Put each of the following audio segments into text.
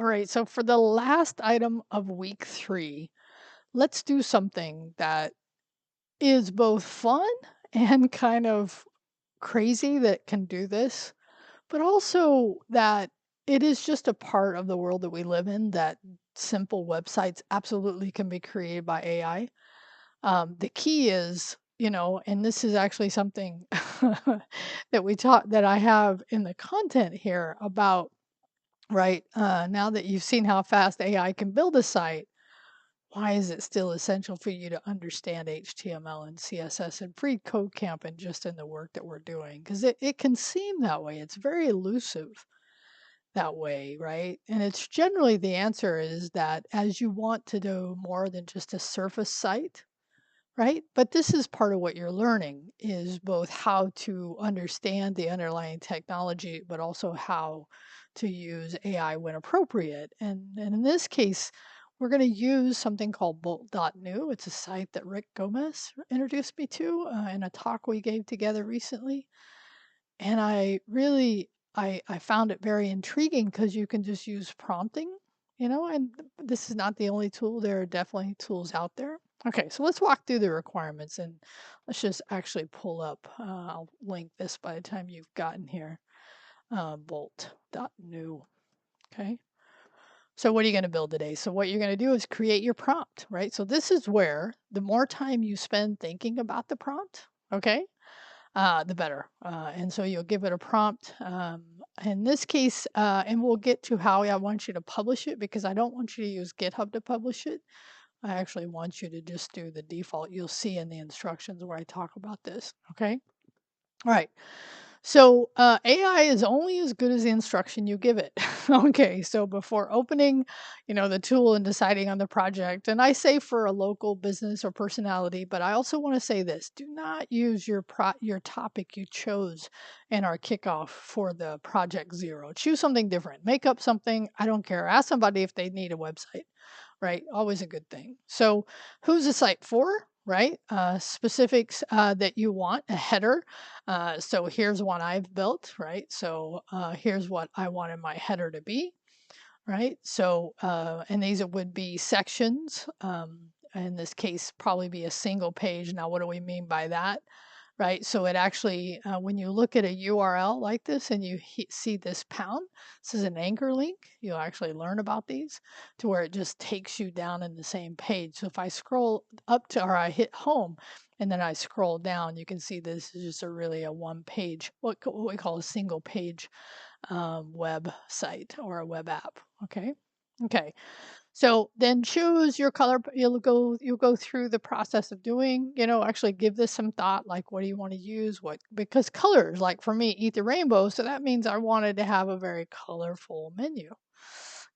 All right, so for the last item of week 3, let's do something that is both fun and kind of crazy that can do this, but also that it is just a part of the world that we live in that simple websites absolutely can be created by AI. The key is, and this is actually something that we taught that I have in the content here about, right? Now that you've seen how fast AI can build a site, why is it still essential for you to understand HTML and CSS and free code camp and just in the work that we're doing? Because it can seem that way. It's very elusive that way, right? And it's generally the answer is that as you want to do more than just a surface site, right? But this is part of what you're learning is both how to understand the underlying technology, but also how to use AI when appropriate. And in this case, we're going to use something called bolt.new. It's a site that Rick Gomez introduced me to in a talk we gave together recently. And I found it very intriguing because you can just use prompting, and this is not the only tool. There are definitely tools out there. Okay, so let's walk through the requirements and let's just actually pull up. I'll link this by the time you've gotten here. Bolt.new. Okay. So what are you going to build today? So what you're going to do is create your prompt, right? So this is where the more time you spend thinking about the prompt, okay, the better. And so you'll give it a prompt. In this case, and we'll get to how I want you to publish it because I don't want you to use GitHub to publish it. I actually want you to just do the default. You'll see in the instructions where I talk about this. Okay. All right. So AI is only as good as the instruction you give it. Okay, so before opening, the tool and deciding on the project, and I say for a local business or personality, but I also want to say this: do not use your topic you chose in our kickoff for the project zero. Choose something different. Make up something. I don't care. Ask somebody if they need a website. Right, always a good thing. So, who's the site for? Right, specifics that you want, a header. So here's one I've built, right? So here's what I wanted my header to be, right? So, and these would be sections. In this case, probably be a single page. Now, what do we mean by that? Right? So it actually, when you look at a URL like this and you see this pound, this is an anchor link. You'll actually learn about these to where it just takes you down in the same page. So if I scroll up to, or I hit home and then I scroll down, you can see this is just a one page, what we call a single page web site or a web app. Okay. Okay. So then choose your color. You'll go through the process of doing, actually give this some thought, like what do you want to use? Because colors, like for me, eat the rainbow. So that means I wanted to have a very colorful menu.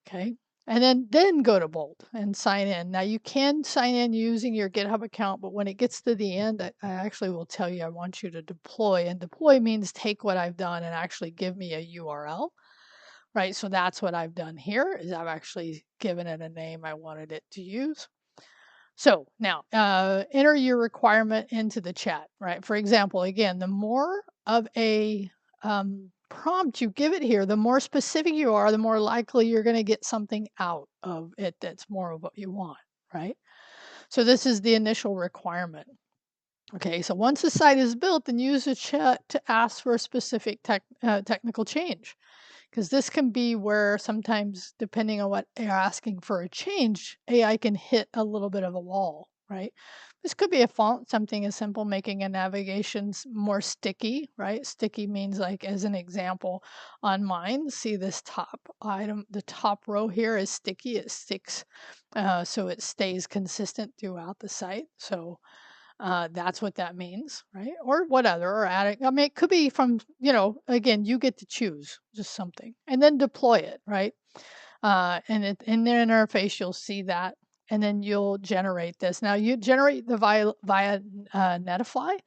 Okay. And then go to Bolt and sign in. Now you can sign in using your GitHub account, but when it gets to the end, I actually will tell you I want you to deploy. And deploy means take what I've done and actually give me a URL. Right, so that's what I've done here is I've actually given it a name I wanted it to use. So now enter your requirement into the chat, right? For example, again, the more of a prompt you give it here, the more specific you are, the more likely you're going to get something out of it that's more of what you want, right? So this is the initial requirement. Okay, so once the site is built, then use the chat to ask for a specific technical change because this can be where sometimes, depending on what you're asking for a change, AI can hit a little bit of a wall, right? This could be a font, something as simple, making a navigation more sticky, right? Sticky means, like, as an example, on mine, see this top item, the top row here is sticky, it sticks, so it stays consistent throughout the site. So that's what that means, right? Or what other, or adding. I mean, it could be from, again, you get to choose just something and then deploy it, right? And in the interface, you'll see that, and then you'll generate this. Now you generate the via Netify,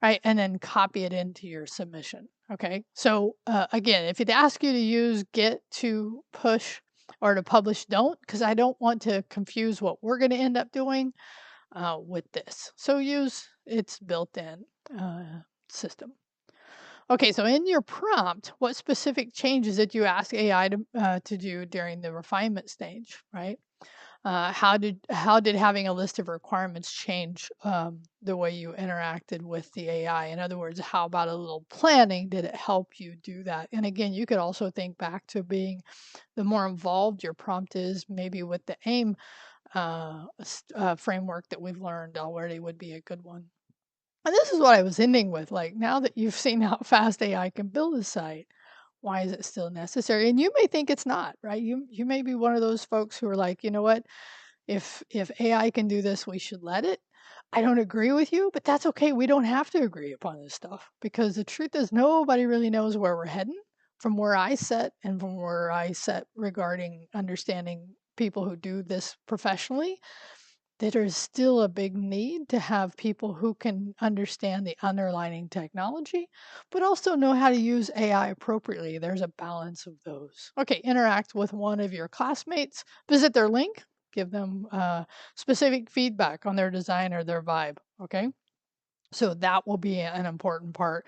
right? And then copy it into your submission. Okay. So again, if it asks you to use Git to push or to publish, don't, because I don't want to confuse what we're going to end up doing with this. So use its built-in system. Okay, so in your prompt, what specific changes did you ask AI to do during the refinement stage, right? How did having a list of requirements change the way you interacted with the AI? In other words, how about a little planning did it help you do that? And again, you could also think back to being the more involved your prompt is, maybe with the AIM framework that we've learned already would be a good one. And this is what I was ending with. Like, now that you've seen how fast AI can build a site, why is it still necessary? And you may think it's not, right? You may be one of those folks who are like, you know what? If AI can do this, we should let it. I don't agree with you, but that's okay. We don't have to agree upon this stuff, because the truth is nobody really knows where we're heading from where I set and from where I set regarding understanding people who do this professionally. There is still a big need to have people who can understand the underlying technology, but also know how to use AI appropriately. There's a balance of those. Okay, interact with one of your classmates, visit their link, give them specific feedback on their design or their vibe. Okay, so that will be an important part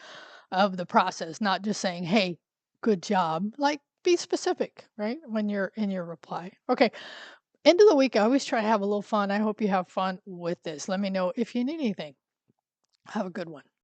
of the process, not just saying, hey, good job. Like, be specific, right? When you're in your reply. Okay, end of the week, I always try to have a little fun. I hope you have fun with this. Let me know if you need anything. Have a good one.